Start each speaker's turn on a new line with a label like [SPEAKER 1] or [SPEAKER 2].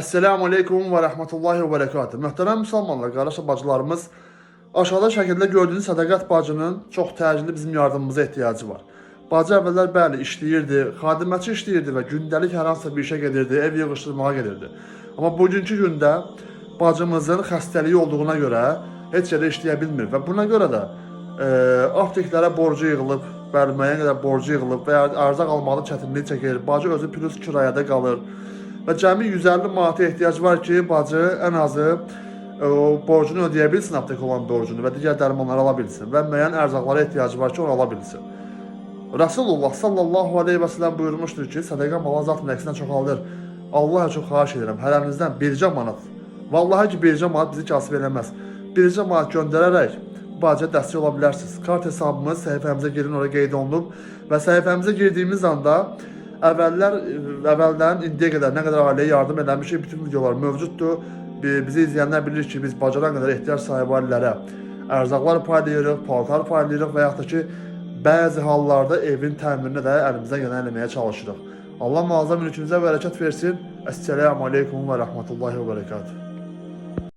[SPEAKER 1] Esselamu Aleyküm ve Rahmetullahi ve Berekatuhu. Möhtərəm müsəlmanlar, qardaş bacılarımız, aşağıda şəkildə gördüyünüz sədaqət bacının çox təcili bizim yardımımıza ehtiyacı var. Bacı əvvəllər bəli işləyirdi, xadiməçi işləyirdi və gündəlik hər hansısa bir işə gedirdi, ev yığışdırmağa gedirdi. Amma bugünkü gündə bacımızın xəstəliyi olduğuna görə heç yerdə işləyə bilmir və buna görə də apteklərə borcu yığılıb, bəli müəyyən qədər borcu yığılıb və ya ərzaq almaqda çətinlik çəkir. Bacı özü plus kirayədə qalır. Və cəmi 150 manata ehtiyac var ki, bacı ən azı borcunu ödəyə bilsin, aptek olan borcunu və digər dərmanları ala bilsin və müəyyən ərzaqlara ehtiyacı var ki, onu ala bilsin. Rasulullah sallallahu aleyhi və səlləm buyurmuşdur ki, sədəqə malı zat nəqsinə çoxaldır. Allah'a çox xahiş edirəm, hərənizdən bircə manat, vallahi ki bircə manat bizi kasıb eləməz. Bircə manat göndərərək bacıya dəstək ola bilərsiniz. Kart hesabımız səhifəmizə girin, oraya qeyd olunub və səhifəmizə girdiyimiz anda əvvəldən indiyə qədər nə qədər ailəyə yardım eləmişik, bütün videolar mövcuddur. Bizi izləyənlər bilir ki, biz bacaran qədər ehtiyac sahibi ailələrə ərzaqlar paylayırıq, paltar paylayırıq və yaxud da ki, bəzi hallarda evin təmirinə də əlimizdən gələn eləməyə çalışırıq. Allah muazzam mülkünüzə bərəkət versin. Esselamu Aleyküm və Rahmetullahi və Berekatuhu.